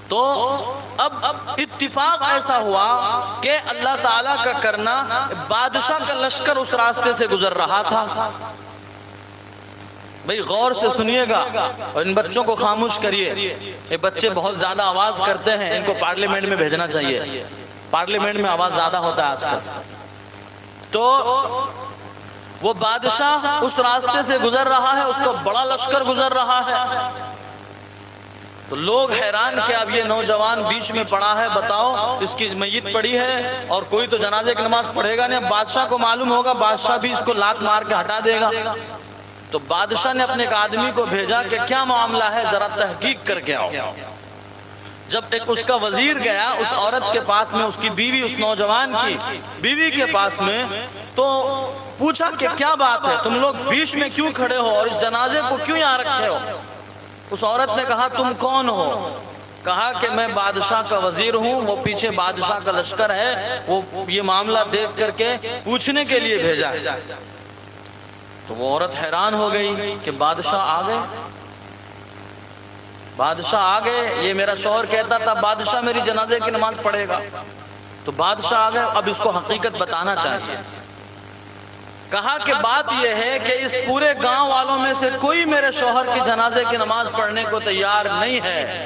Speaker 2: تو اب اتفاق ایسا ہوا کہ اللہ تعالیٰ کا کرنا، بادشاہ کا لشکر اس راستے سے گزر رہا تھا۔ بھئی غور سے سنیے گا اور ان بچوں کو خاموش کریے، یہ بچے بہت زیادہ آواز کرتے ہیں، ان کو پارلیمنٹ میں بھیجنا چاہیے، پارلیمنٹ میں آواز زیادہ ہوتا ہے آج کل۔ تو وہ بادشاہ اس راستے سے گزر رہا ہے، اس کو بڑا لشکر گزر رہا ہے، تو لوگ حیران کہ اب یہ نوجوان بیچ میں پڑا ہے، بتاؤ اس کی میت پڑی ہے اور کوئی تو جنازے کی نماز پڑھے گا نہیں۔ بادشاہ کو معلوم ہوگا، بادشاہ بھی اس کو لات مار کے ہٹا دے گا، تو بادشاہ نے اپنے ایک آدمی کو بھیجا کہ کیا معاملہ ہے، ذرا تحقیق کر کے آؤ۔ جب ایک اس کا وزیر گیا اس عورت کے پاس میں، اس کی بیوی، اس نوجوان کی بیوی کے پاس میں، تو پوچھا کہ کیا بات ہے، تم لوگ بیچ میں کیوں کھڑے ہو اور اس جنازے کو کیوں یہاں رکھے ہو؟ اس عورت نے کہا تم کون ہو؟ کہا کہ میں بادشاہ کا وزیر ہوں، وہ پیچھے بادشاہ کا لشکر ہے، وہ یہ معاملہ دیکھ کر کے پوچھنے کے لیے بھیجا ہے۔ تو وہ عورت حیران ہو گئی کہ بادشاہ آ گئے، بادشاہ آ گئے، یہ میرا شوہر کہتا تھا بادشاہ میری جنازے کی نماز پڑھے گا، تو بادشاہ آ گئے، اب اس کو حقیقت بتانا چاہیے۔ کہا کہ بات یہ ہے کہ اس پورے گاؤں والوں میں سے کوئی میرے شوہر کی جنازے کی نماز پڑھنے کو تیار نہیں ہے۔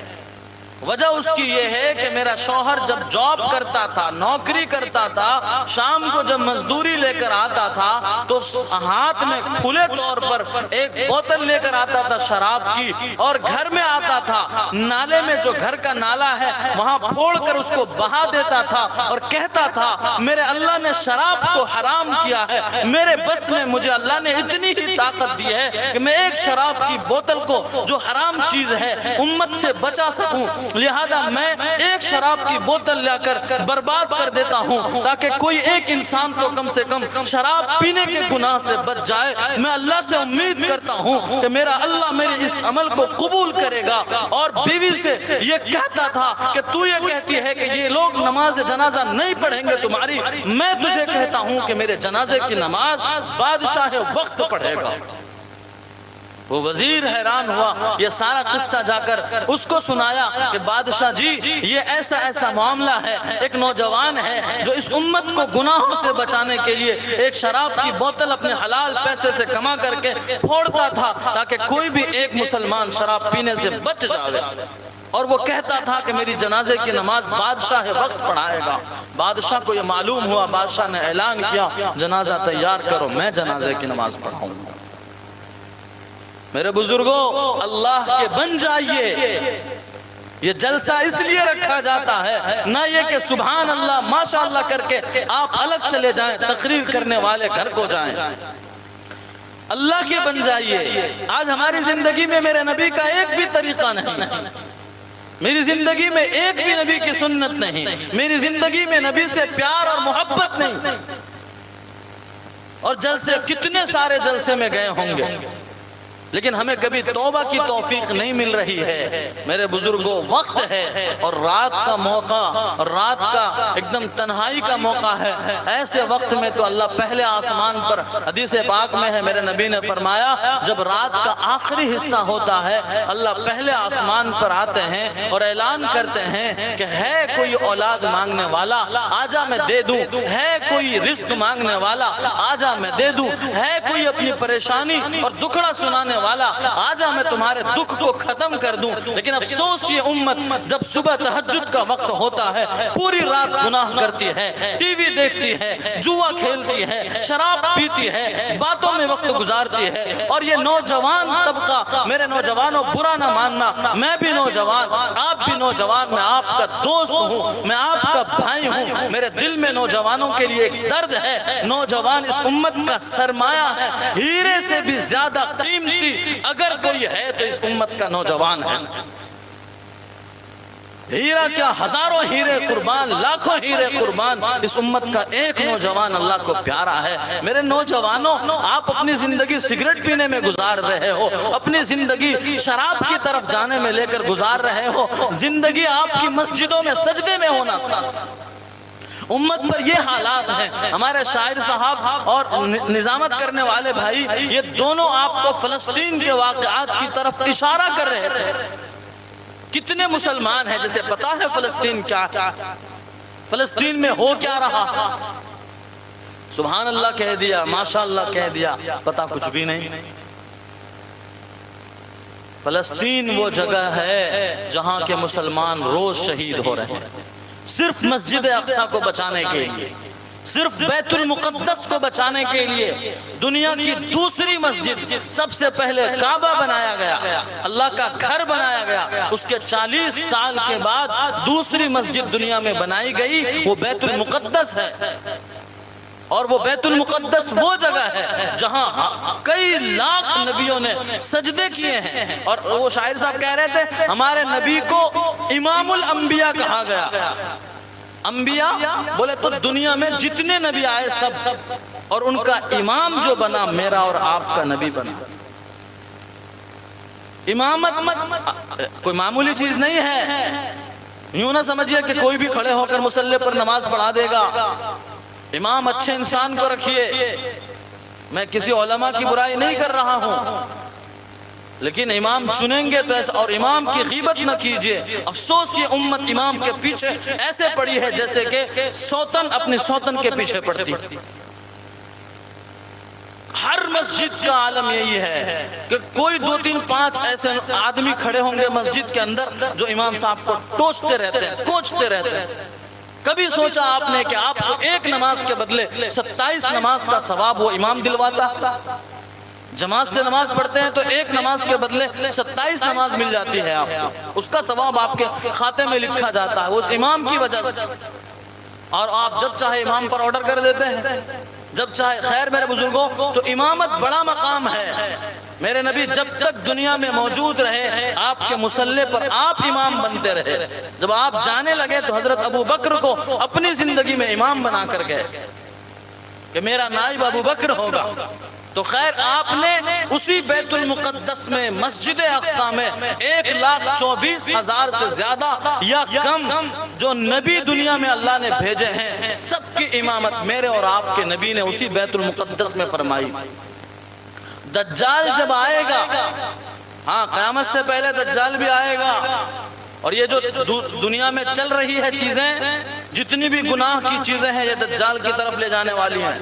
Speaker 2: وجہ اس کی یہ ہے کہ میرا شوہر جب جاب کرتا تھا، نوکری کرتا تھا، شام کو جب مزدوری لے کر آتا تھا تو ہاتھ میں کھلے طور پر ایک بوتل لے کر آتا تھا شراب کی، اور گھر میں آتا تھا، نالے میں جو گھر کا نالا ہے وہاں پھوڑ کر اس کو بہا دیتا تھا اور کہتا تھا میرے اللہ نے شراب کو حرام کیا ہے، میرے بس میں مجھے اللہ نے اتنی ہی طاقت دی ہے کہ میں ایک شراب کی بوتل کو جو حرام چیز ہے امت سے بچا سکوں، لہذا میں ایک شراب کی بوتل لا کر برباد کر دیتا ہوں تاکہ کوئی ایک انسان کو کم سے کم شراب پینے کے گناہ سے بچ جائے۔ میں اللہ سے امید کرتا ہوں کہ میرا اللہ میرے اس عمل کو قبول کرے گا۔ اور بیوی سے یہ کہتا تھا کہ تو یہ کہتی ہے کہ یہ لوگ نماز جنازہ نہیں پڑھیں گے تمہاری، میں تجھے کہتا ہوں کہ میرے جنازے کی نماز بادشاہ وقت پڑھے گا۔ وہ وزیر حیران ہوا، یہ سارا قصہ جا کر اس کو سنایا کہ بادشاہ جی یہ ایسا ایسا معاملہ ہے، ایک نوجوان ہے جو اس امت کو گناہوں سے بچانے کے لیے ایک شراب کی بوتل اپنے حلال پیسے سے کما کر کے پھوڑتا تھا تاکہ کوئی بھی ایک مسلمان شراب پینے سے بچ جائے، اور وہ کہتا تھا کہ میری جنازے کی نماز بادشاہ وقت پڑھائے گا۔ بادشاہ کو یہ معلوم ہوا، بادشاہ نے اعلان کیا جنازہ تیار کرو، میں جنازے کی نماز پڑھاؤں گا۔ میرے بزرگوں اللہ کے بن جائیے، یہ جلسہ اس لیے رکھا جاتا ہے، نہ یہ کہ سبحان اللہ ماشاءاللہ کر کے آپ الگ چلے جائیں، تقریر کرنے والے گھر کو جائیں۔ اللہ کے بن جائیے۔ آج ہماری زندگی میں میرے نبی کا ایک بھی طریقہ نہیں، میری زندگی میں ایک بھی نبی کی سنت نہیں، میری زندگی میں نبی سے پیار اور محبت نہیں، اور جلسے کتنے سارے جلسے میں گئے ہوں گے، لیکن ہمیں کبھی توبہ کی توفیق نہیں مل رہی ہے۔ میرے بزرگوں وقت ہے اور رات کا موقع، رات کا ایک دم تنہائی کا موقع ہے، ایسے وقت میں تو اللہ پہلے آسمان پر، حدیث پاک میں ہے میرے نبی نے فرمایا جب رات کا آخری حصہ ہوتا ہے اللہ پہلے آسمان پر آتے ہیں اور اعلان کرتے ہیں کہ ہے کوئی اولاد مانگنے والا آجا میں دے دوں، ہے کوئی رزق مانگنے والا آجا میں دے دوں، ہے کوئی اپنی پریشانی اور دکھڑا سنانے والا آجا میں تمہارے دکھ کو ختم کر دوں۔ لیکن افسوس یہ امت جب صبح تہجد کا وقت ہوتا ہے پوری رات گناہ کرتی ہے، ٹی وی دیکھتی ہے، جوا کھیلتی ہے، شراب پیتی ہے، باتوں میں وقت گزارتی ہے، اور یہ نوجوان طبقہ، میرے نوجوانوں برا نہ ماننا، میں بھی نوجوان، آپ بھی نوجوان، میں آپ کا دوست ہوں، میں آپ کا بھائی ہوں، میرے دل میں نوجوانوں کے لیے ایک درد ہے۔ نوجوان اس امت کا سرمایہ ہے، ہیرے سے بھی زیادہ قیمتی اگر کوئی ہے تو اس امت کا نوجوان ہے۔ ہیرا کیا ہزاروں ہیرے قربان، لاکھوں ہیرے قربان، اس امت کا ایک نوجوان اللہ کو پیارا ہے۔ میرے نوجوانوں، آپ اپنی زندگی سگریٹ پینے میں گزار رہے ہو، اپنی زندگی شراب کی طرف جانے میں لے کر گزار رہے ہو، زندگی آپ کی مسجدوں میں سجدے میں ہونا تھا۔ امت پر یہ حالات ہیں۔ ہمارے شاعر صاحب اور نظامت کرنے والے بھائی، یہ دونوں آپ کو فلسطین کے واقعات کی طرف اشارہ کر رہے تھے۔ کتنے مسلمان ہیں جسے پتا ہے فلسطین کیا، فلسطین میں ہو کیا رہا، سبحان اللہ کہہ دیا، ماشاءاللہ کہہ دیا، پتا کچھ بھی نہیں۔ فلسطین وہ جگہ ہے جہاں کے مسلمان روز شہید ہو رہے ہیں، صرف مسجد اقصی کو بچانے کے لیے، صرف بیت المقدس کو بچانے کے لیے دنیا کی دوسری مسجد، سب سے پہلے کعبہ بنایا گیا، اللہ کا گھر بنایا گیا، اس کے 40 سال کے بعد دوسری مسجد دنیا میں بنائی گئی، وہ بیت المقدس ہے۔ اور وہ بیت المقدس وہ جگہ ہے جہاں کئی لاکھ نبیوں نے سجدے کیے ہیں۔ اور وہ شاعر صاحب کہہ رہے تھے ہمارے نبی کو امام الانبیاء کہا گیا۔ انبیاء بولے تو دنیا میں جتنے نبی آئے سب، اور ان کا امام جو بنا میرا اور آپ کا نبی بنا۔ امامت کوئی معمولی چیز نہیں ہے، یوں نہ سمجھئے کہ کوئی بھی کھڑے ہو کر مصلی پر نماز پڑھا دے گا۔ امام اچھے انسان کو رکھیے، میں کسی علماء کی برائی نہیں کر رہا ہوں، لیکن امام چنیں گے تو ایسا، اور امام کی غیبت نہ کیجئے۔ افسوس یہ امت امام کے پیچھے ایسے پڑی ہے جیسے کہ سوتن اپنی سوتن کے پیچھے پڑتی۔ ہر مسجد کا عالم یہی ہے کہ کوئی 2 3 5 ایسے آدمی کھڑے ہوں گے مسجد کے اندر جو امام صاحب کو ٹوچتے رہتے ہیں، کوچتے رہتے ہیں۔ کبھی سوچا آپ نے کہ آپ کو ایک نماز کے بدلے 27 نماز کا ثواب وہ امام دلواتا؟ جماعت سے نماز پڑھتے ہیں تو ایک نماز کے بدلے 27 نماز مل جاتی ہے آپ کو، اس کا ثواب آپ کے کھاتے میں لکھا جاتا ہے، وہ اس امام کی وجہ سے۔ اور آپ جب چاہے امام پر آرڈر کر دیتے ہیں، جب چاہے۔ خیر میرے بزرگوں، تو امامت بڑا مقام ہے۔ میرے نبی جب تک دنیا میں موجود رہے، آپ کے مصلی پر آپ امام بنتے رہے۔ جب آپ جانے لگے تو حضرت ابو بکر کو اپنی زندگی میں امام بنا کر گئے کہ میرا نائب ابو بکر ہوگا۔ تو خیر آپ نے اسی بیت المقدس میں مسجد اقصی میں 1,24,000 سے زیادہ یا کم جو نبی دنیا میں اللہ نے بھیجے ہیں، سب کی امامت میرے اور آپ کے نبی نے اسی بیت المقدس میں فرمائی۔ دجال جب آئے گا، ہاں قیامت سے پہلے دجال بھی آئے گا، اور یہ جو دنیا میں چل رہی ہے چیزیں، جتنی بھی گناہ کی چیزیں ہیں، یہ دجال کی طرف لے جانے والی ہیں۔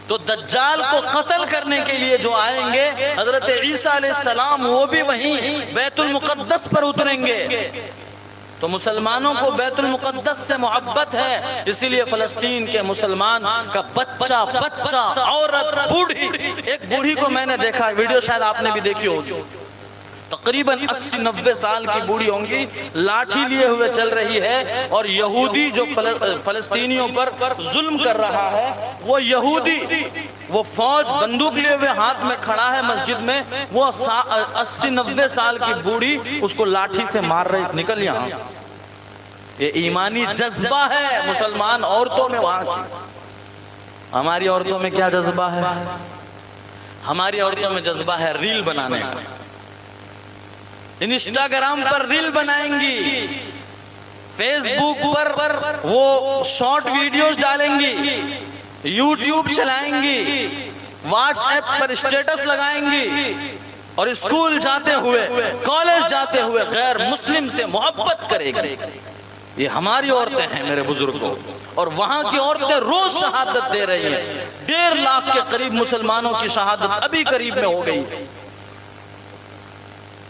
Speaker 2: تو دجال کو قتل کرنے کے لیے جو آئیں گے، حضرت عیسیٰ علیہ السلام وہ بھی وہیں بیت المقدس پر اتریں گے۔ تو مسلمانوں کو بیت المقدس سے محبت ہے، اسی لیے فلسطین کے مسلمان کا بچہ، عورت، بوڑھی، ایک بوڑھی کو میں نے دیکھا، ویڈیو شاید آپ نے بھی دیکھی ہوگی، تقریباً 80-90 سال کی بوڑھی ہوں گی، لاٹھی لیے ہوئے چل رہی ہے، اور یہودی جو فلسطینیوں پر ظلم کر رہا ہے، وہ یہودی، وہ فوج بندوق لیے ہوئے ہاتھ میں کھڑا ہے مسجد میں، وہ 80-90 سال کی بوڑھی اس کو لاٹھی سے مار رہی، نکل یہاں۔ یہ ایمانی جذبہ ہے مسلمان عورتوں میں وہاں کی۔ ہماری عورتوں میں کیا جذبہ ہے؟ ہماری عورتوں میں جذبہ ہے ریل بنانے کا۔ انسٹاگرام پر ریل بنائیں گی، فیس بک پر وہ شارٹ ویڈیوز ڈالیں گی، یوٹیوب چلائیں گی، واٹس ایپ پر اسٹیٹس لگائیں گی، اور اسکول جاتے ہوئے، کالج جاتے ہوئے غیر مسلم سے محبت کرے گی۔ یہ ہماری عورتیں ہیں میرے بزرگوں، اور وہاں کی عورتیں روز شہادت دے رہی ہیں۔ 1.5 لاکھ کے قریب مسلمانوں کی شہادت ابھی قریب میں ہو گئی۔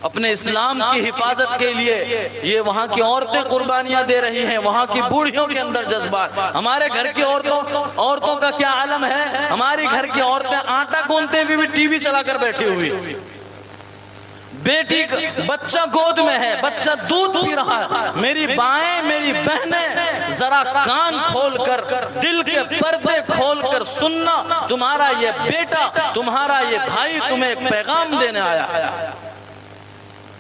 Speaker 2: اپنے اسلام کی حفاظت کے لیے یہ وہاں کی عورتیں قربانیاں دے رہی ہیں، وہاں کی بوڑھیوں کے اندر جذبات۔ ہمارے گھر کی عورتوں کا کیا عالم ہے؟ ہماری گھر کی عورتیں آٹا گوندتے ہوئے بھی ٹی وی چلا کر بیٹھی ہوئی، بیٹی بچہ گود میں ہے، بچہ دودھ پی رہا ہے۔ میری بائیں، میری بہنیں، ذرا کان کھول کر، دل کے پردے کھول کر سننا، تمہارا یہ بیٹا، تمہارا یہ بھائی تمہیں ایک پیغام دینے آیا ہے۔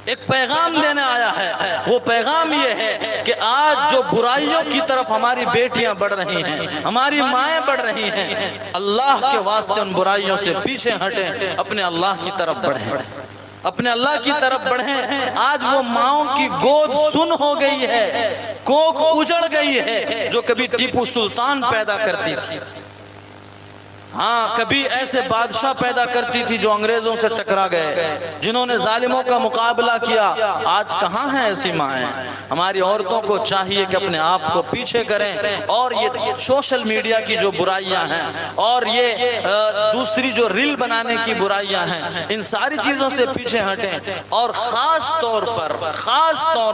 Speaker 2: ایک پیغام دینے آیا ہے. وہ پیغام یہ ہے کہ آج جو برائیوں کی طرف ہماری بیٹیاں بڑھ رہی ہیں, ہماری مائیں بڑھ رہی ہیں, اللہ کے واسطے ان برائیوں سے پیچھے ہٹیں, اپنے اللہ کی طرف بڑھیں, اپنے اللہ کی طرف بڑھیں. آج وہ ماؤں کی گود سن ہو گئی ہے, کوکھ اجڑ گئی ہے جو کبھی ٹیپو سلطان پیدا کرتی تھی. ہاں, کبھی ایسے بادشاہ پیدا کرتی تھی جو انگریزوں سے ٹکرا گئے, جنہوں نے ظالموں کا مقابلہ کیا. آج کہاں ہیں ایسی مائیں؟ ہماری عورتوں کو چاہیے کہ اپنے آپ کو پیچھے کریں, اور یہ سوشل میڈیا کی جو برائیاں ہیں, اور یہ دوسری جو ریل بنانے کی برائیاں ہیں, ان ساری چیزوں سے پیچھے ہٹیں. اور خاص طور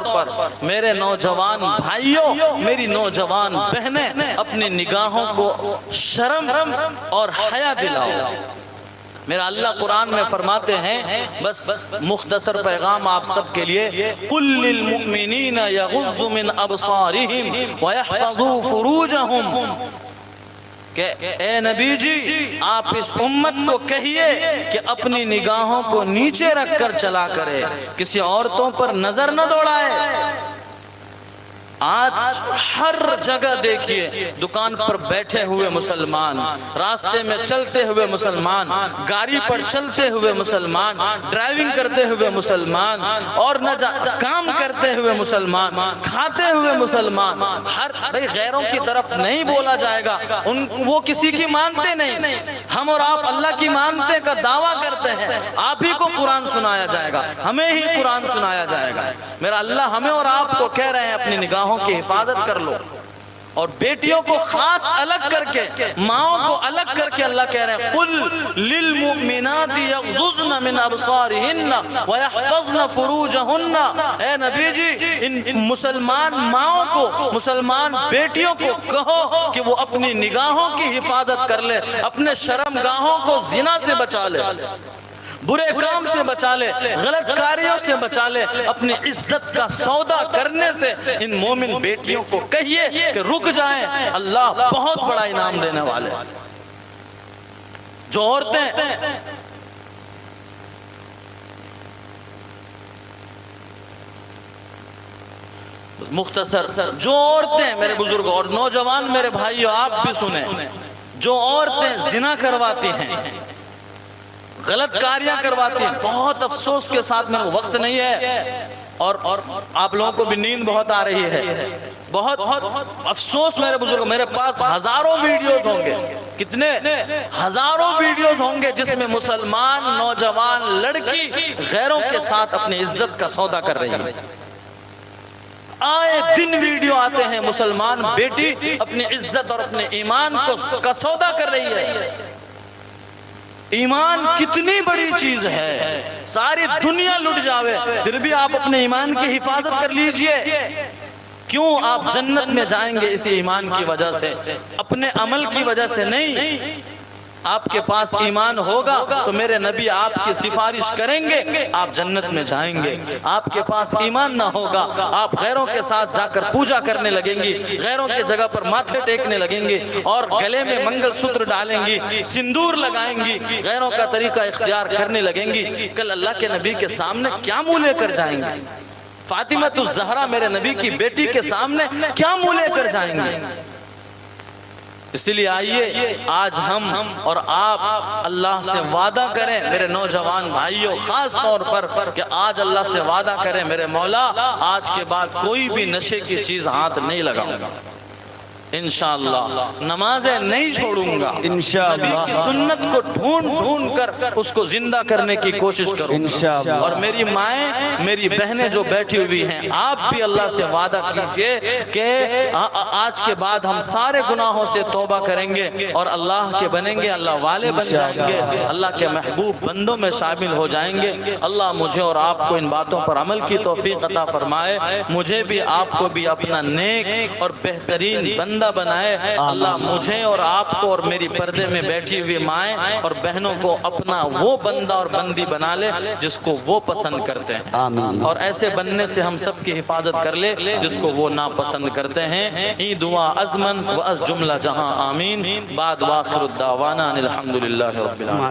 Speaker 2: پر میرے نوجوان بھائیوں, میری نوجوان بہنیں, اپنی نگاہوں کو شرم اور حیا دلاؤ. میرا اللہ قرآن میں فرماتے ہیں, بس مختصر پیغام آپ سب کے لیے, قُلْ لِلْمُؤْمِنِينَ يَغُضُّ مِنْ أَبْصَارِهِمْ وَيَحْفَظُوا فُرُوجَهُمْ, کہ اے نبی جی آپ اس امت کو کہیے کہ اپنی نگاہوں کو نیچے رکھ کر چلا کرے, کسی عورتوں پر نظر نہ دوڑائے. آج ہر جگہ دیکھیے, دکان پر بیٹھے ہوئے مسلمان, راستے میں چلتے ہوئے مسلمان, گاڑی پر چلتے ہوئے مسلمان, ڈرائیونگ کرتے ہوئے مسلمان, اور نہ کام کرتے ہوئے مسلمان, کھاتے ہوئے مسلمان. بھئی غیروں کی طرف نہیں بولا جائے گا, وہ کسی کی مانتے نہیں. ہم اور آپ اللہ کی مانتے کا دعویٰ کرتے ہیں. آپ ہی کو قرآن سنایا جائے گا, ہمیں ہی قرآن سنایا جائے گا. میرا اللہ ہمیں اور آپ کو کہہ رہے ہیں اپنی نگاہوں کی حفاظت کر لو. اور بیٹیوں کو خاص الگ کر کے, ماؤں کو الگ کر کے اللہ کہہ رہے ہیں, قُلْ لِلْمُؤْمِنَاتِ يَغْضُضْنَ مِنْ أَبْصَارِهِنَّ وَيَحْفَظْنَ فُرُوجَهُنَّ. اے نبی جی ان مسلمان ماؤں کو, مسلمان بیٹیوں کو کہو کہ وہ اپنی نگاہوں کی حفاظت کر لے, اپنے شرمگاہوں کو زنا سے بچا لے, برے کام سے بچا لے, غلط کاریوں سے بچا لے. اپنی عزت کا سودا کرنے سے ان مومن بیٹیوں کو کہیے کہ رک جائیں, اللہ بہت بڑا انعام دینے والے. جو عورتیں مختصر, جو عورتیں میرے بزرگوں اور نوجوان میرے بھائیوں آپ بھی سنیں, جو عورتیں زنا کرواتی ہیں, غلط کاریاں کرواتی ہیں, بہت افسوس کے ساتھ, میں وقت نہیں ہے اور آپ لوگوں کو بھی نیند بہت آ رہی ہے, بہت افسوس میرے بزرگ, میرے پاس ہزاروں ویڈیوز ہوں گے, کتنے ہزاروں ویڈیوز ہوں گے جس میں مسلمان نوجوان لڑکی غیروں کے ساتھ اپنی عزت کا سودا کر رہی ہے. آئے دن ویڈیو آتے ہیں, مسلمان بیٹی اپنی عزت اور اپنے ایمان کا سودا کر رہی ہے. ایمان کتنی بڑی چیز ہے, ساری دنیا لٹ جاوے پھر بھی آپ اپنے ایمان کی حفاظت کر لیجئے. کیوں آپ جنت میں جائیں گے اسی ایمان کی وجہ سے, اپنے عمل کی وجہ سے نہیں. آپ کے پاس ایمان ہوگا تو میرے نبی آپ کی سفارش کریں گے, آپ جنت میں جائیں گے. آپ کے پاس ایمان نہ ہوگا, آپ غیروں کے ساتھ جا کر پوجا کرنے لگیں گی, غیروں کے جگہ پر ماتھے ٹیکنے لگیں گی, اور گلے میں منگل سوتر ڈالیں گی, سندور لگائیں گی, غیروں کا طریقہ اختیار کرنے لگیں گی. کل اللہ کے نبی کے سامنے کیا منہ لے کر جائیں گے؟ فاطمہ الزہرا میرے نبی کی بیٹی کے سامنے کیا منہ لے کر جائیں گے؟ اسی لیے آئیے آج ہم اور آپ اللہ سے وعدہ کریں, میرے نوجوان بھائیوں خاص طور پر, کہ آج اللہ سے وعدہ کریں, میرے مولا آج کے بعد کوئی بھی نشے کی چیز ہاتھ نہیں لگاؤں گا, انشاءاللہ نمازیں نہیں چھوڑوں گا, انشاءاللہ کی سنت کو ڈھونڈ کر اس کو زندہ کرنے کی کوشش کروں گا. اور میری مائیں, میری بہنیں جو بیٹھی ہوئی ہیں, آپ بھی اللہ سے وعدہ کیجئے کہ آج کے بعد ہم سارے گناہوں سے توبہ کریں گے اور اللہ کے بنیں گے, اللہ والے بن جائیں گے, اللہ کے محبوب بندوں میں شامل ہو جائیں گے. اللہ مجھے اور آپ کو ان باتوں پر عمل کی توفیق عطا فرمائے, مجھے بھی آپ کو بھی اپنا نیک اور بہترین بندہ بنائے. اللہ مجھے اور آپ کو اور میری پردے میں بیٹھی ہوئی مائیں اور بہنوں کو اپنا وہ بندہ اور بندی بنا لے جس کو وہ پسند کرتے ہیں, اور ایسے بننے سے ہم سب کی حفاظت کر لے جس کو وہ ناپسند کرتے ہیں. ای دعا ازمن و از جملہ جہاں آمین. بعد واخر الدعوانا الحمدللہ رب العالمین.